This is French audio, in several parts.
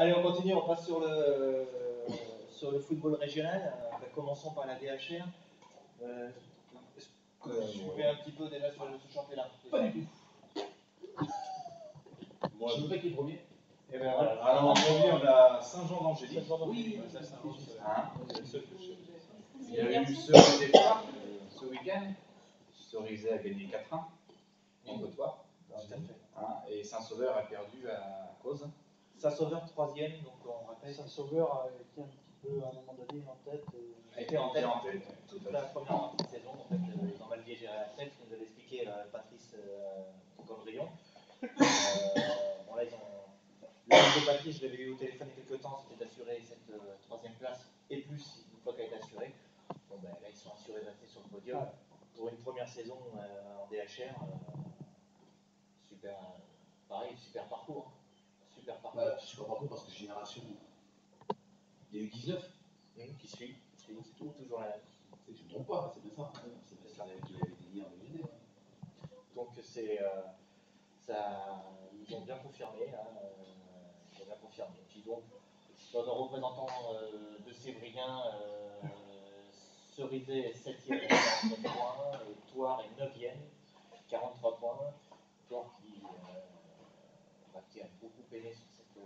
Allez, on continue, on passe sur le football régional. Commençons par la DHR. Je vais un petit peu déjà sur ce championnat. Pas du tout. Moi, je ne sais pas qui est premier. Et bien voilà. Alors, en premier, on a Saint-Jean d'Angély. Oui, ça, c'est un seul que je sais. Il y a eu Cerisé Toire ce week-end. Cerisé a gagné 4-1 en Côte-d'Ivoire. Et Saint-Sauveur a perdu à cause. Saint-Sauveur 3e, donc on rappelle. Saint-Sauveur a été un petit peu à un moment donné en tête. A été en tête toute la première partie de saison. En fait, ils ont mal digéré la tête, ce que nous avait expliqué Patrice Gondrion. Bon, là, le de Patrice, je l'avais eu au téléphone il y a quelques temps, c'était d'assurer cette 3e place et plus une fois qu'elle est assurée. Bon, ben, là, ils sont assurés de rester sur le podium. Ouais. Pour une première saison en DHR, super, pareil, super parcours. Super parcours. Bah, super parcours parce que Génération, il y a eu 19 qui suit, c'est tout, toujours la même. Je ne me trompe pas, c'est bien ça. C'est bien ça qu'il avait dit en Genève. Donc c'est ça, ils ont bien confirmé. Ils ont bien confirmé. Puis donc, dans un représentant de Sévrien, Cerisé est 7e avec 49 points, Toire est 9e, 43 points. Toire qui a beaucoup peiné sur cette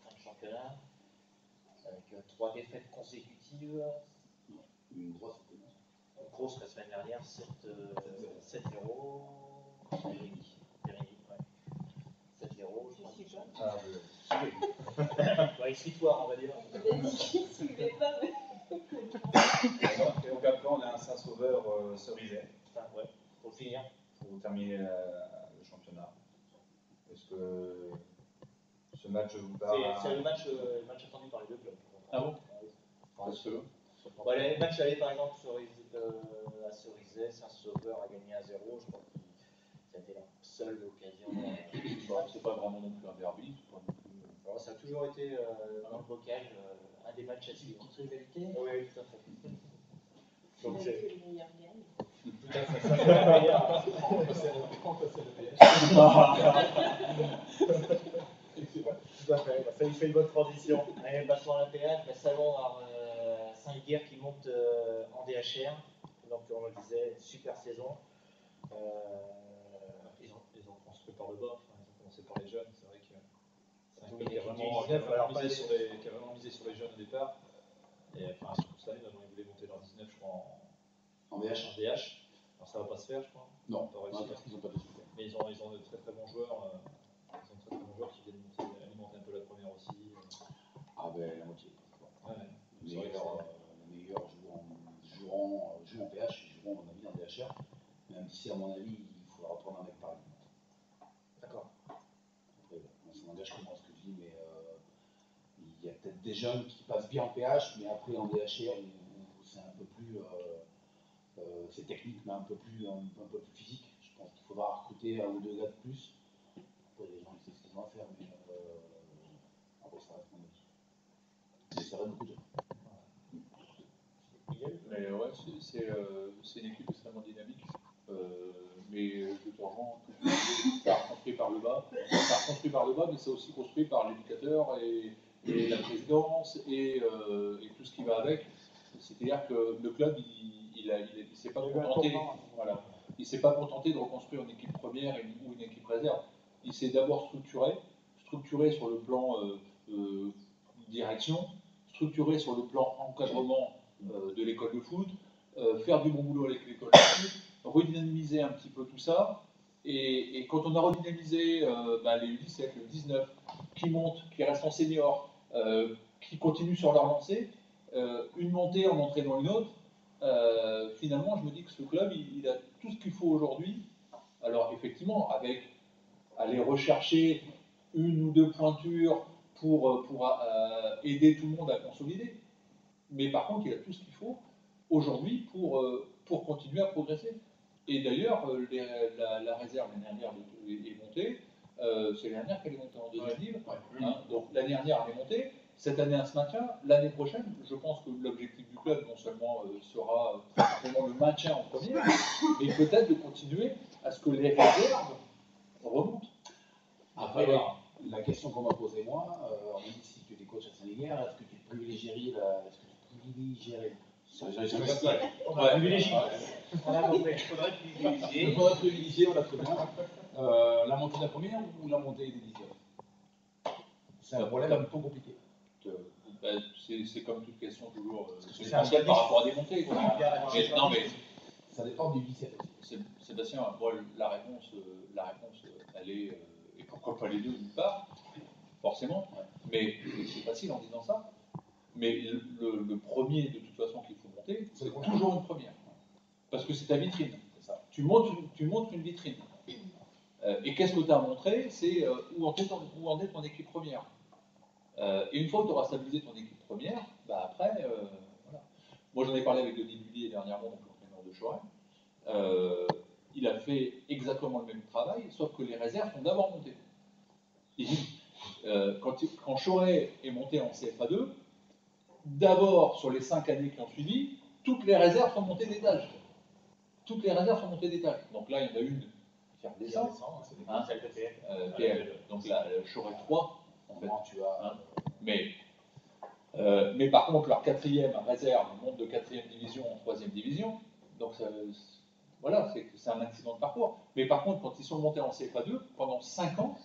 fin de championnat, avec 3 défaites consécutives. Une grosse la semaine dernière, 7-0. Périni, ouais. 7-0, je crois. Il suit toi, on va dire. Il a dit qu'il ne suivait pas, mais. Et donc après, on a un Saint-Sauveur Cerisé. Ouais, pour finir. Pour terminer le championnat. Est-ce que ce match vous parle? C'est le match attendu par les deux clubs. Ah bon? Parce que les matchs allés par exemple à Cerisé, Saint-Sauveur a gagné à 0, je crois que ça a été la seule occasion. c'est pas vraiment non plus un derby. Alors, ça a toujours été dans le bocage un des matchs à suivre. Contre rivalité. Oui, tout à fait. Donc c'est le meilleur gagne. Tout à fait, ça c'est le meilleur. Tout à fait, ça il fait une bonne transition. Allez, passons à la PH, le salon à Saint-Guerre qui monte en DHR. Donc on le disait, super saison. Ils ont construit par le bas, ils ont commencé par les jeunes, c'est vrai que c'est un club qui a vraiment misé sur les jeunes au départ. Et enfin, surtout cette année, ils voulaient monter leur 19, je crois, en VH. Alors ça va pas se faire, je crois. Non, pas réussi. parce qu'ils n'ont pas de succès. Mais ils ont de très très bons joueurs. Ils ont de très très bons joueurs qui viennent alimenter un peu la première aussi. Ah ben la moitié. Ouais. Les meilleurs jouent en PH, ils joueront à mon avis en DHR. Même si à mon avis il faudra prendre un mec par exemple. D'accord. Après, ça n'engage que moi ce que je dis, mais il y a peut-être des jeunes qui passent bien en PH, mais après en DHR où c'est un peu plus c'est technique, mais un peu plus physique. Je pense qu'il faudra recruter un ou deux gars de plus. Après les gens ils savent ce qu'ils ont à faire, mais après ça reste mon avis. Mais ça reste beaucoup de jeunes. Mais ouais, c'est une équipe extrêmement dynamique, mais de temps ça a construit par le bas. Ça a construit par le bas, mais c'est aussi construit par l'éducateur et la présidence et tout ce qui va avec. C'est-à-dire que le club, il ne s'est pas contenté. Voilà, il s'est pas contenté de reconstruire une équipe première ou une équipe réserve. Il s'est d'abord structuré sur le plan direction, structuré sur le plan encadrement de l'école de foot, faire du bon boulot avec l'école de foot, redynamiser un petit peu tout ça. Et quand on a redynamisé les U17, le 19, qui montent, qui restent en senior, qui continuent sur leur lancée, une montée en entraînant une autre, finalement je me dis que ce club il a tout ce qu'il faut aujourd'hui. Alors effectivement, avec aller rechercher une ou deux pointures pour aider tout le monde à consolider. Mais par contre, il a tout ce qu'il faut aujourd'hui pour continuer à progresser. Et d'ailleurs, la réserve l'année dernière est montée. C'est l'année dernière qu'elle est montée en deuxième livre. Donc l'année dernière, elle est montée. Cette année, elle se maintient. L'année prochaine, je pense que l'objectif du club, non seulement sera vraiment le maintien en première, mais peut-être de continuer à ce que les réserves remontent. Après, La question qu'on m'a posée moi, on m'a dit si tu étais coach à Saint-Léguer, est-ce que tu privilégierais On a privilégié. On a compris. Il faudrait privilégier. Il faudrait privilégier, voilà, très bien. La montée de la première ou la montée des dixièmes? C'est un problème un peu compliqué. C'est comme toute question toujours. C'est un par rapport à des montées. Quoi. Non, mais Ça dépend du 17 aussi. Sébastien, moi, la réponse, elle est, et pourquoi pas les deux d'une part, forcément, mais c'est facile en disant ça. Mais le premier, de toute façon, qu'il faut monter, c'est toujours une première. Parce que c'est ta vitrine. Ça. Tu montres une vitrine. Et qu'est-ce que tu as montré? C'est où en est ton équipe première. Et une fois que tu auras stabilisé ton équipe première, bah après, voilà. Moi, j'en ai parlé avec Denis Bullier dernièrement, donc l'entraîneur de Choret. Il a fait exactement le même travail, sauf que les réserves sont d'abord montées. Il dit, quand Choret est monté en CFA2, d'abord, sur les 5 années qui ont suivi, toutes les réserves sont montées d'étage. Toutes les réserves sont montées d'étage. Donc là, il y en a une qui redescend. C'est celle de PL. PL. Donc là, Choret 3, en fait. Tu as... Mais par contre, leur quatrième réserve monte de 4e division en 3e division. Donc voilà, c'est un accident de parcours. Mais par contre, quand ils sont montés en CFA2, pendant 5 ans,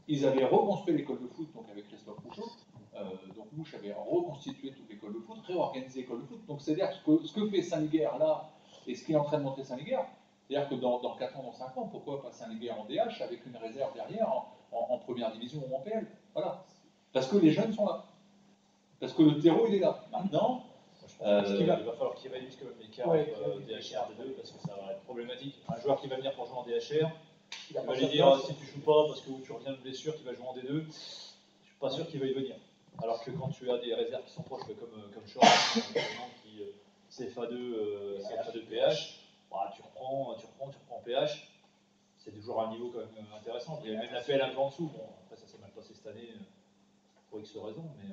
ils avaient reconstruit l'école de foot, donc avec Christophe Rouchot. Donc Mouche avait reconstitué toute l'école de foot, réorganisé l'école de foot. Donc c'est-à-dire que ce que fait Saint-Léguer là, et ce qui est en train de montrer Saint-Léguer, c'est-à-dire que dans 4 ans, dans 5 ans, pourquoi pas Saint-Léguer en DH avec une réserve derrière en première division ou en PL? Voilà. Parce que les jeunes sont là. Parce que le terreau, il est là. Maintenant, il va falloir qu'il réduise quand même l'écart entre DHR et D2 parce que ça va être problématique. Un joueur qui va venir pour jouer en DHR, il va lui dire si tu joues pas parce que tu reviens de blessure, tu vas jouer en D2, je suis pas sûr qu'il va y venir. Alors que quand tu as des réserves qui sont proches, comme Short, qui CFA2, CFA2 PH, bah, tu reprends PH, c'est toujours un niveau quand même intéressant. Il y a même la PL un peu en dessous. Bon, après ça s'est mal passé cette année pour X raisons, mais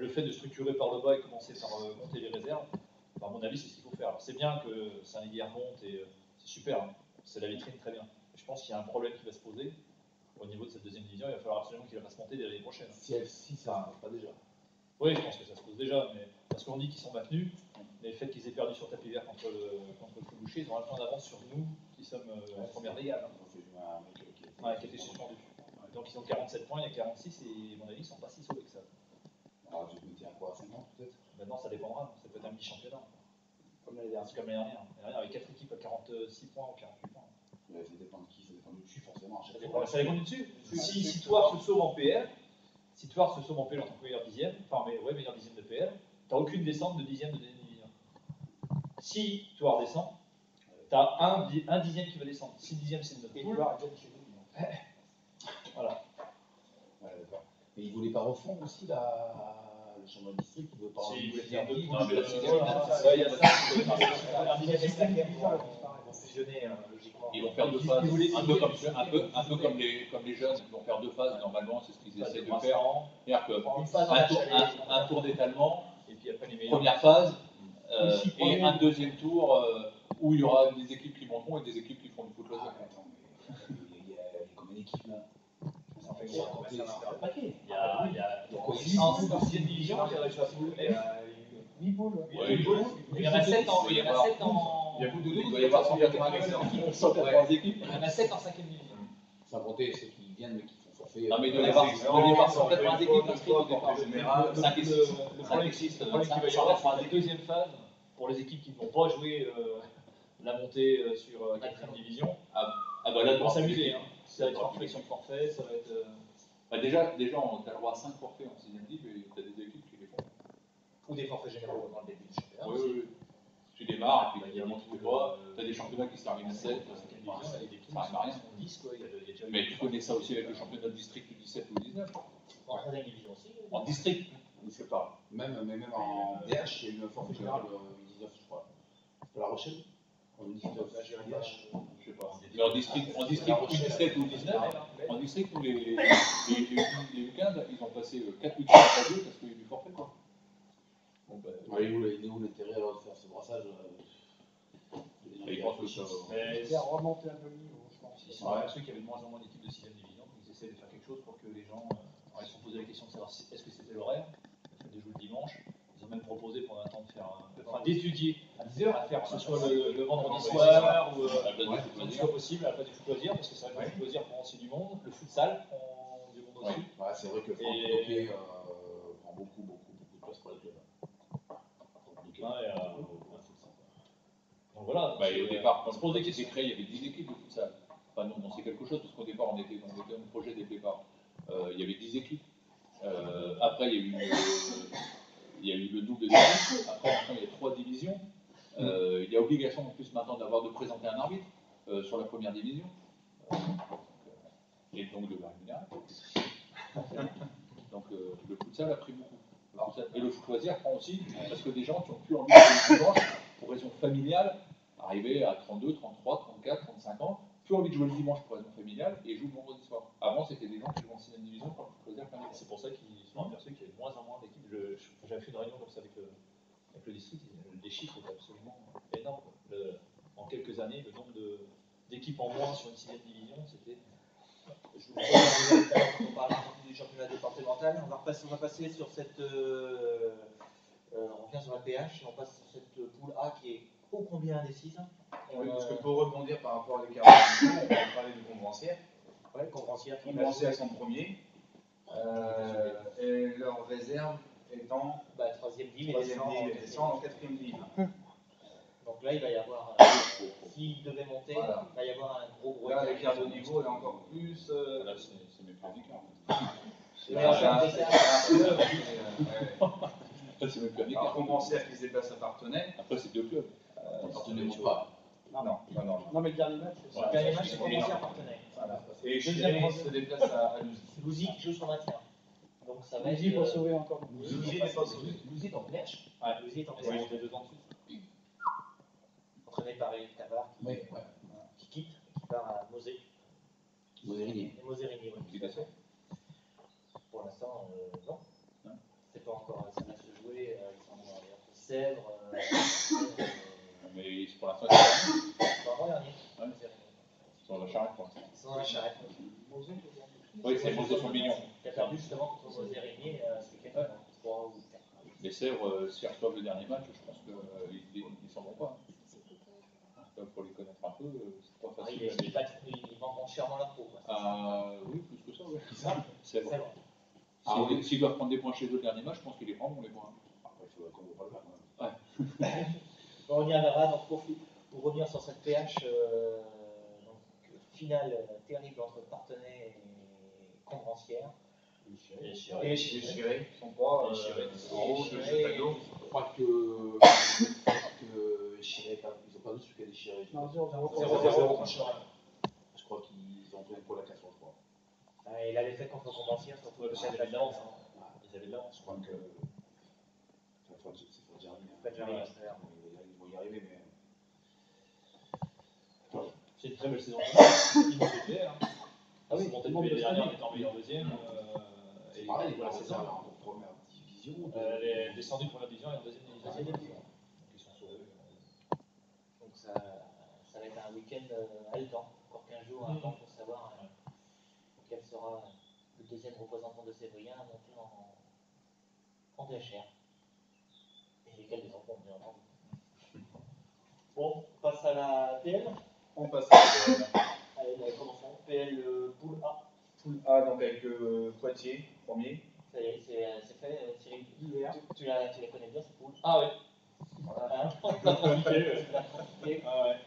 le fait de structurer par le bas et commencer par monter les réserves, bah, à mon avis, c'est ce qu'il faut faire. C'est bien que Saint-Léguer monte et c'est super, hein. C'est la vitrine, très bien. Je pense qu'il y a un problème qui va se poser au niveau de cette deuxième division. Il va falloir absolument qu'il fasse monter dès l'année prochaine. Si ça ne pas déjà. Oui, je pense que ça se pose déjà, mais parce qu'on dit qu'ils sont maintenus, mais le fait qu'ils aient perdu sur tapis vert contre le Club Boucher, ils ont un point d'avance sur nous qui sommes en première légale. Hein. Qui a été suspendu. Donc ils ont 47 points, il y a 46 et à mon avis ils ne sont pas si sauvés que ça. Alors je me tiens à quoi, 50 peut-être? Maintenant ça dépendra, ça peut être un petit championnat. Comme l'année dernière. Comme l'année dernière. L'année dernière avec 4 équipes à 46 points ou 48 points. Ouais, ça dépend de qui, ça dépend du dessus forcément. Ça dépend du dessus. Si Toire se sauve en PL, en tant que meilleur dixième, meilleur dixième de PL, tu n'as aucune descente de dixième de deuxième division. Si Toire descend, tu as un dixième qui va descendre. 6 dixièmes c'est de notre poule. Voilà. Ouais, d'accord. Mais ils ne voulaient pas refondre aussi le championnat de district, ils ne voulaient pas Si, ils voulaient faire deux Non, mais là, c'est il y a ça. Logiquement. Ils vont faire 2 phases, un peu comme les jeunes, ils vont faire 2 phases, normalement, c'est ce qu'ils essaient de faire. C'est-à-dire qu'un tour d'étalement, et puis après les meilleurs. première phase, et un deuxième tour où il y aura des équipes qui monteront et des équipes qui feront du foot loisir. Attends, mais il y a combien d'équipes là? Il y a en 6e division, il y a la poule. 8 poules. Il y en a 7 en. Il y doit y avoir 180 équipes. Il y en a 7 en 5e division. Sans compter ceux qui viennent mais qui font forfait. Non, mais il doit y avoir 180 équipes inscrites au départ. Le problème qu'il va y avoir, c'est la deuxième phase pour les équipes qui ne vont pas jouer la montée sur 4e division. Ah bah là, Ils vont s'amuser. Ça va être forfait sur forfait, ça va être. Déjà, tu as le droit à 5 forfaits en 6e div et tu as des équipes qui les font. Ou des forfaits généraux dans le début du championnat. Oui. Tu démarres et puis finalement tu fais pas. Tu as des championnats qui se terminent à 7. Ça n'arrive à rien. Mais tu connais ça aussi avec le championnat de district du 17 ou 19. En 3e division aussi. En district, c'est pas. Même en DH, il y a eu un forfait général de 19, je crois. De La Rochelle. En 19, DH. Je sais pas. Mais en district ou 17 ou 19, en district où les week-ends, ils ont passé 4 week-ends à 2 parce qu'il y a eu du forfait, quoi. Bon, bah, Il est où l'intérêt alors de faire ce brassage? ils pensent que ça. C'est à remonter un peu le niveau, je pense. Ils sont aperçus qu'il y avait de moins en moins d'équipes de 6e division, donc ils essaie de faire quelque chose pour que les gens. Alors, ils se sont posé la question de savoir est-ce que c'était l'horaire, parce que des jours le dimanche. Ils ont même proposé pendant un temps de faire d'étudier à 10 heures, à faire que ce soit le vendredi soir ou que ce soit possible à la place du foot loisir, parce que c'est vrai que le foot loisir prend aussi du monde, le futsal prend du monde aussi. Ouais, c'est vrai que Franck Hockey prend beaucoup de place pour les clubs. Donc voilà. Et au départ, quand le projet s'est créé, il y avait 10 équipes de futsal. Enfin, nous, on sait quelque chose, parce qu'au départ, on était un projet dès le départ. Il y avait 10 équipes. Après, il y a eu le double des équipes. Après, maintenant, il y a 3 divisions. Il y a obligation en plus maintenant de présenter un arbitre sur la première division. Et donc de la rémunération. Donc le futsal a pris beaucoup. Et le foot loisir prend aussi, parce que des gens qui ont plus envie de jouer le dimanche, pour raison familiale, arriver à 32, 33, 34, 35 ans, plus envie de jouer le dimanche pour raison familiale et jouent le vendredi soir. Avant, c'était des gens qui jouaient en 6e division pour le foot loisir. C'est pour ça qu'ils sont aperçus qu'il y avait de moins en moins d'équipes. J'avais fait une réunion comme ça avec le district, les chiffres étaient absolument énormes. En quelques années, le nombre d'équipes en moins sur une 6e division, c'était. Je vous propose, on parle un peu du championnat départemental. On va passer sur cette. On revient sur la PH et on passe sur cette poule A qui est ô combien indécise. Oui, parce que pour rebondir par rapport à l'écart de niveau, on va parler de Convencière. Ouais, Convencière. Convencière sont premiers. Et leur réserve étant 3e div et descend en 4e div. Donc là, il va y avoir, s'il devait monter, voilà. il va y avoir un gros Là, l'écart de niveau est encore plus. Là, c'est même plus d'écart. C'est même plus un écart. Alors, Convencière qui se déplace à Partenay. Après, c'est 2 clubs. Partenay monte pas. Non, mais le dernier match, c'est Le dernier match, c'est Convencière Partenay. Voilà. Et Chiré se déplace à Louzy. C'est Louzy qui joue sur maintien. Donc ça va Louzy pour sauver encore. Louzy n'est pas sauvé. Louzy est en perche. Ouais, Louzy est en ils perche. sont montés 2 ans dessus. Entraîné par Eric Tavard qui quitte, qui part à Mosée. Mosérigné. Et Mosérigné, oui. Qui passait. Pour l'instant, non. C'est pas encore, ça va se jouer. Ils sont dans Sèvres. Mais pour l'instant, ils Pas avant-dernier. sont dans la charrette pour l'instant. Ils sont dans la charrette. Oui, c'est Mosée-Champignon. Qui a perdu justement contre Mosérigné ce week-end. 3 ou 4. Les Sèvres, s'ils reçoivent le dernier match, je pense qu'ils ne s'en vont pas. Pour les connaître un peu, c'est pas facile. Ils vendront chèrement leur peau. Oui, plus que ça, oui. C'est vrai. S'ils doivent prendre des points chez eux le dernier match, je pense qu'ils les prendront les points. Après, il faudra qu'on ne voit pas le faire. On y reviendra. Donc pour revenir sur cette PH, finale terrible entre Partenay et Convencière. Et Et Chiré sont pas en haut de ce tableau. Je crois que Chiré, ils n'ont pas vu ce qu'elle est Chiré. Non, 0-0. 0-0. Je crois qu'ils ont fait pour la 4 sur 3. Et la défaite contre Convencière, surtout Ouais, parce qu'ils avaient de l'avance. Ils avaient de l'avance. Je crois que. C'est pas déjà Pas déjà arrivé. Ils vont y arriver, mais. C'est une très belle saison. Ils montent les PR. Ah oui, ils sont montés depuis l'année dernière, étant meilleur deuxième. C'est pareil, voilà, la c'est ça. réserve en première division. Les descendus de première division et en deuxième division. Donc ils sont sauvés. Donc ça va être un week-end haletant, encore 15 jours à attendre pour savoir quel sera le deuxième représentant de Sévrien à monter en DHR. Et lesquels des enfants, bien entendu. Bon, on passe à la PL. On passe à la PL. Allez, commençons. PL poule A. Poule A, donc avec Poitiers, premier. Ça y est, c'est fait, Cyril. Tu les connais bien, ces poules. Ah oui. Voilà. Ah ouais.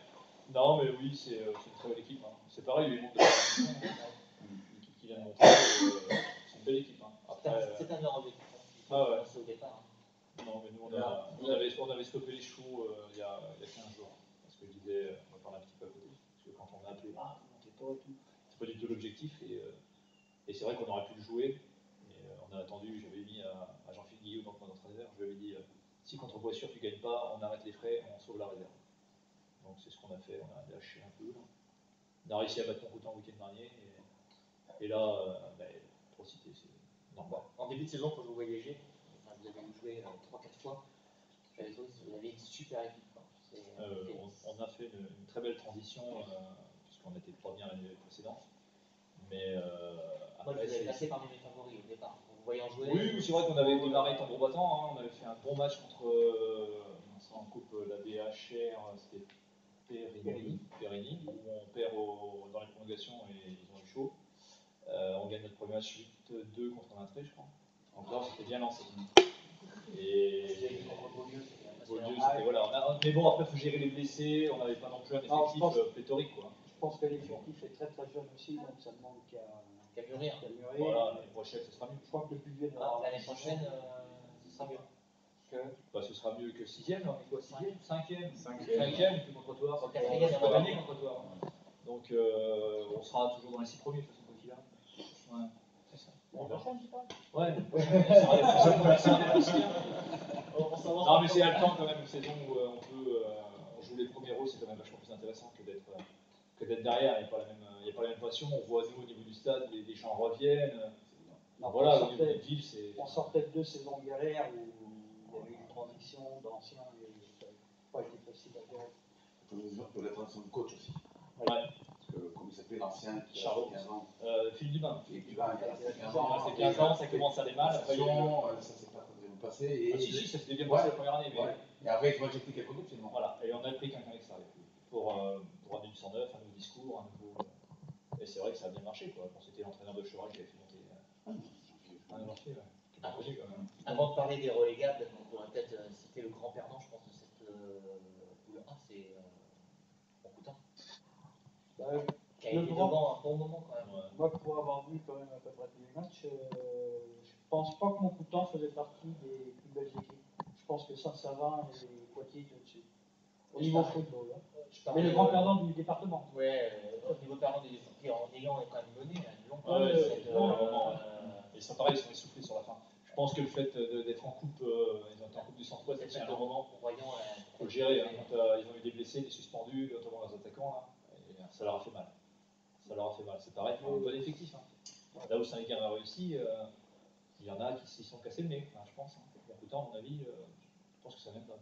Non, mais oui, c'est une très belle équipe. Hein. C'est pareil, les mondes de l'équipe qui vient de monter, c'est une belle équipe. Hein. Après, C'est un leur objectif. Ah ouais. C'est au départ. Non, mais nous, on avait stoppé les chevaux il y a 15 jours. Parce que je disais, on va parler un petit peu à côté. Parce que quand on a appelé, vous montez pas et tout. C'est pas du tout l'objectif. Et c'est vrai qu'on aurait pu le jouer. Mais on a attendu, j'avais mis à Jean-Philippe Guillaume, donc mon entraîneur, je lui avais dit si contre Boissure tu gagnes pas, on arrête les frais, on sauve la réserve. Donc c'est ce qu'on a fait, on a lâché un peu. On a réussi à battre Montroutin le week-end dernier. Et là, pour citer, c'est normal. En début de saison, quand vous voyagez, vous avez joué 3-4 fois. Vous avez une super équipe. On a fait une très belle transition, puisqu'on était premier l'année précédente. Mais êtes passé parmi mes favoris au départ. Vous me voyez en jouer. Oui, c'est vrai qu'on avait démarré tambour battant, hein. On avait fait un bon match contre en coupe la DHR, c'était Périni, où on perd dans les prolongations et ils ont eu chaud. On gagne notre premier match 8-2 contre un trait, je crois. Encore, c'était bien lancé. Et Beaulieu, c'était voilà. Mais bon, après, il faut gérer les blessés. On n'avait pas non plus un effectif pléthorique, quoi. Je pense que l'effectif est très très jeune aussi, donc ça demande qu'à mûrir. Voilà, l'année prochaine, ce sera mieux. Je crois que le budget de l'année prochaine, ce sera mieux. Bah, ce sera mieux que 6ème, on est quoi 6ème 5ème 5ème, puis contre toi. 4ème, on va gagner contre toi. Donc on sera toujours dans les 6 premiers, de toute façon, quoi qu'il a. Ouais, c'est ça. L'année prochaine, tu parles? Ouais, c'est un des soucis. Non, mais c'est Alcan quand même, une saison où on joue les premiers rôles, c'est quand même vachement plus intéressant que d'être derrière. Il n'y a pas la même passion. On voit nous au niveau du stade, les gens reviennent. Voilà, au niveau des villes, c'est. On sortait de 2 saisons de galère où il y avait une transition d'anciens et ça n'a pas été facile à gérer. Il faut la transition de coach aussi. Ouais. Parce que, comme il s'appelait l'ancien qui a 15 ans. Philippe Dubin. Philippe Dubin, il a 15 ans. C'est 15 ans, ça commence à aller mal. Après, ça s'est pas très bien passé. Et si, ça s'était bien passé la première année. Mais... Et après, il faut injecter quelques autres finalement. Voilà, et on a pris quelqu'un extérieur pour amener du 109, un nouveau discours, un nouveau. Et c'est vrai que ça a bien marché, quoi. Bon, c'était l'entraîneur de Chevrage qui avait fait monter. Avant de parler des relégables, on pourrait peut-être citer le grand perdant, je pense, de cette poule 1, c'est Montcoutin. Qui a été devant un bon moment quand même. Moi, pour avoir vu quand même à peu près tous les matchs, je pense pas que Montcoutin faisait partie des plus belles équipes. Je pense que Saint-Savin et Poitiers étaient au-dessus. Au niveau football. Mais le grand perdant du département. Oui, au niveau perdant du département, en ayant quand même mené longtemps. Et ça, pareil, ils sont essoufflés sur la fin. Je pense que le fait d'être en coupe, ils ont été en coupe du centre-ouest, c'est un bon moment pour Royan. Il faut le gérer. Hein, quand ils ont eu des blessés, des suspendus, notamment leurs attaquants, là, et ça leur a fait mal. Ça leur a fait mal. C'est pareil pour un bon effectif. Hein. Là où Saint-Étienne a réussi, il y en a qui s'y sont cassés le nez, enfin, je pense. Hein. Pourtant, à mon avis, je pense que ça n'aime pas.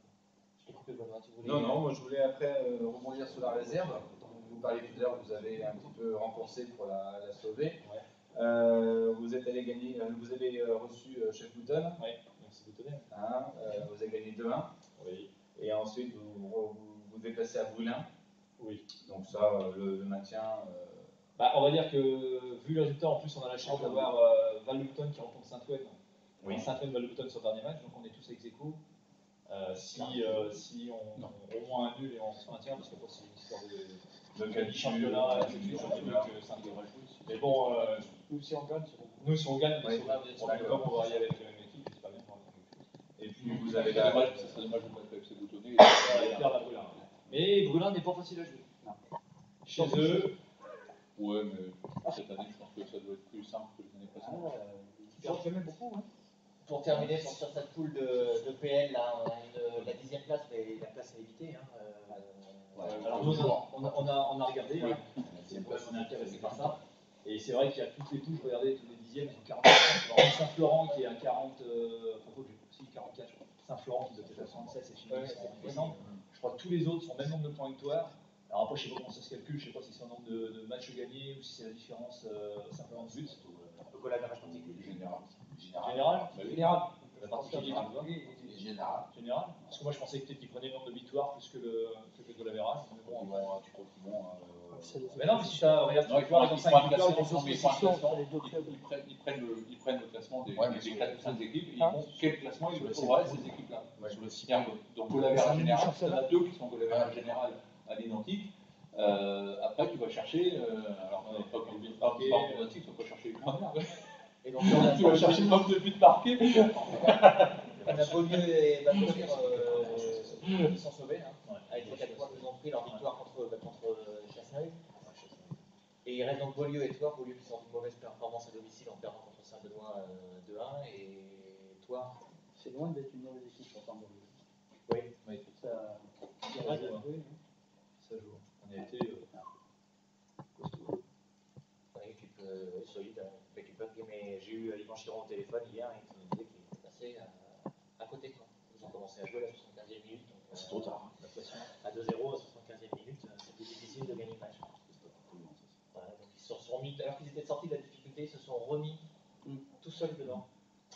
Je t'ai coupé, Benoît, tu voulais. Non, moi je voulais après rebondir sur la réserve. Vous parliez tout à l'heure, vous avez un petit peu renforcé pour la sauver. Ouais. Vous êtes allé gagner, vous avez reçu Chef Bouton. Oui, merci Boutonnet. Hein, vous avez gagné 2-1. Oui. Et ensuite vous déplacez à Brulin. Oui. Donc ça, le maintien. Bah, on va dire que vu le résultat, en plus on a la chance d'avoir Val-de-Boutonne qui rencontre Saint-Oued. Oui. Saint-Oued-Val-de-Boutonne sur le dernier match, donc on est tous ex-aequo. Si on au moins un nul et on se maintient, parce que c'est une histoire de championnat, c'est mieux que Saint-Oued. Mais bon, nous si on gagne, si on gagne, oui, on va y aller avec la même équipe, c'est pas bien pour la. Et puis vous avez ça serait dommage de ne pas être FC Boutonnet et perdre la Brulin. Mais Brulin n'est pas facile à jouer. Non. Chez eux. Ouais, mais cette année, je pense que ça doit être plus simple que l'année précédente. J'en jamais beaucoup. Hein. Pour terminer sur cette poule de PL, là, on a la 10e place, mais la place est évitée. Hein. Alors nous, on a regardé, ouais. On est intéressé par ça. Et c'est vrai qu'il y a toutes les poules, regardez, tous les 10e, ils ont 44. Saint-Florent qui est à 40, aussi 44, je crois. Saint-Florent qui doit être à 76, c'est fini, c'est décembre. Je crois que tous les autres sont au même nombre de points victoire. Alors après, je ne sais pas comment ça se calcule, je ne sais pas si c'est un nombre de matchs gagnés ou si c'est la différence simplement de buts. Le goal average particulier. Général. La particulier général. Parce que moi je pensais peut-être qu'ils prenaient le nombre de victoires plus que le goal average. Mais bon, tu crois qu'ils vont. Mais non, mais si ça regarde, ils ils ont 5 victoires, ils prennent le classement des 5 équipes, et ils montrent quel classement il faudra ces équipes-là. Donc goal average général, il y en a 2 qui sont goal average général à l'identique. Après, tu vas chercher, alors pas automatique, tu vas pas chercher les points. Et donc, tu vas chercher le nombre de buts marqués. On a Beaulieu et Bacouvir qui sont sauvés, hein, avec les 4 points qu'ils ont pris leur victoire contre Chasseneuil. Et il reste donc Beaulieu et toi, Beaulieu qui sort une mauvaise performance à domicile en perdant contre Saint-Benoît 2-1. Et toi, c'est loin d'être une mauvaise équipe pour Saint-Benoît. Oui. Ça joue. On a été costaud. Une équipe solide, mais j'ai eu Yvan Chiron au téléphone hier et qui me disait qu'il était passé à côté. Quoi. Ils ont commencé à jouer à la 75e minute. C'est trop tard. À 2-0 à la 75e minute, c'était difficile de gagner le match. Voilà, donc ils se sont remis, alors qu'ils étaient sortis de la difficulté, ils se sont remis tout seul dedans.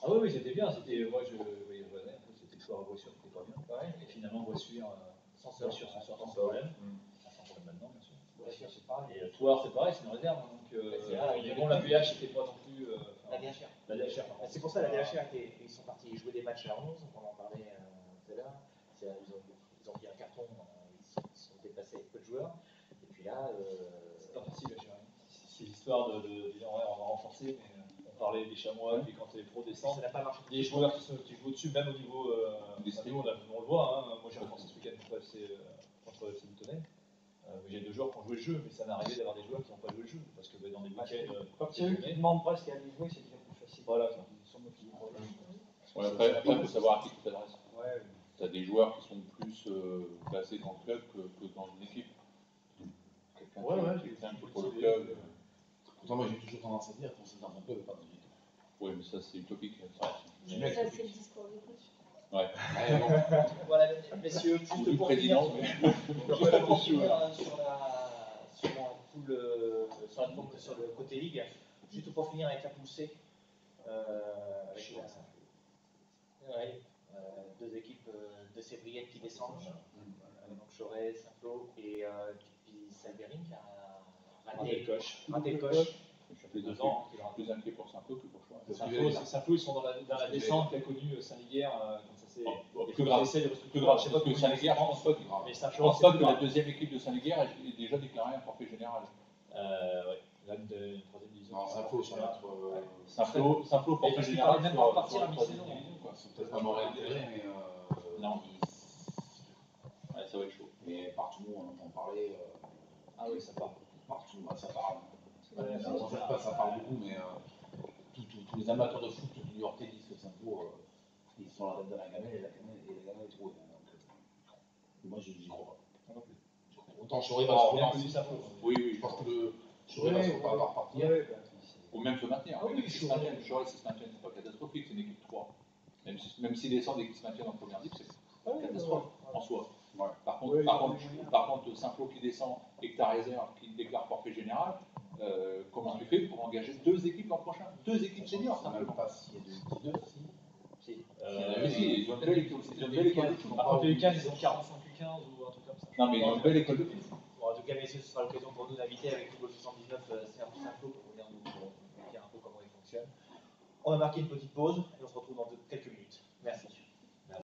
Ah oui, c'était bien. Moi, je voyais Voisin, c'était toujours à Voiture qui était pas bien. Ouais. Et finalement, Voiture s'en sort sans problème. Sans problème maintenant, bien sûr. Voiture, c'est pareil. Et Thouars, c'est pareil, c'est une réserve. Hein, donc, mais bon, la VH n'était pas non plus. La DHR. La DHR, par contre. C'est pour ça la DHR, ils sont partis jouer des matchs à 11, on en parlait tout à l'heure. Ils ont pris un carton, ils se sont déplacés avec peu de joueurs. Et puis là. C'est pas facile à gérer. C'est l'histoire de dire ouais, on va renforcer, mais on parlait des chamois, puis quand les pros descendent, ça n'a pas marché. des joueurs qui jouent au-dessus, même au niveau. Nous, on le voit, hein. Moi j'ai renforcé ce week-end contre FC Boutonnet. J'ai 2 joueurs qui ont joué le jeu, mais ça m'est arrivé d'avoir des joueurs qui n'ont pas joué le jeu. Parce que dans des week-ends. Quand c'est eux qui demandent presque à aller jouer, c'est déjà plus facile. Voilà. Ils sont motivés. Ouais, après, il faut savoir à qui tu t'adresses. Ouais. Tu as des joueurs qui sont plus placés dans le club que dans une équipe. Quelqu'un qui est pour le club. Pourtant, moi, j'ai toujours tendance à dire qu'on c'est dans un club et pas dans une équipe. Oui, mais ça, c'est utopique. Ça, c'est le discours du coach. Ouais. Voilà, messieurs, juste pour finir sur le côté ligue, juste pour finir avec la poussée, avec ouais, 2 équipes de Sévriette qui descendent, donc Choré, Saint-Flour et puis Salverin qui a raté le coche. Je suis plus inquiet pour Saint-Flour que pour Choix. Saint-Flour, ils sont dans la descente qu'a connue Saint-Liguerre, comme ça c'est. Plus grave, je sais pas que Saint-Liguerre, je pense pas je pense pas que la deuxième équipe de Saint-Liguerre ait déjà déclaré un forfait général. Ouais, là, une 3e division. Non, Saint-Flour sur notre. Saint-Flour, forfait général, même pas partir à mi-saison. Ils sont peut-être vraiment réintéressés, mais. Non. Ouais, ça va être chaud. Mais partout, on entend parler. Ah oui, ça part. Partout, ça parle. Ça parle beaucoup, mais tous les amateurs de foot du Yorkais disent que Saint-Flour, ils sont à la tête de la gamelle et la gamelle est trouée. Donc, moi, j'y crois pas. Autant Choré va se relancer. Oui, je pense que le Choré va pas repartir. Ou même se maintenir. Choré, si se maintient, c'est pas catastrophique, c'est une équipe 3. Même s'ils descendent et qu'ils se maintiennent en première div, c'est une catastrophe en soi. Ouais. Par contre, Saint-Flour qui descend et que ta réserve qui déclare forfait général, comment tu fais pour engager 2 équipes l'an prochain? 2 équipes seniors, simplement. Pas s'il y a des 2, si. Ils ont une belle école de foot. Par contre, les U15, ils ont 45 U15 ou un truc comme ça. Non, mais ils ont une belle école de foot. Bon, en tout cas, messieurs, ce sera l'occasion pour nous d'inviter avec Football 79 Saint-Flour pour venir nous dire un peu comment il fonctionne. On va marquer une petite pause et on se retrouve dans quelques minutes.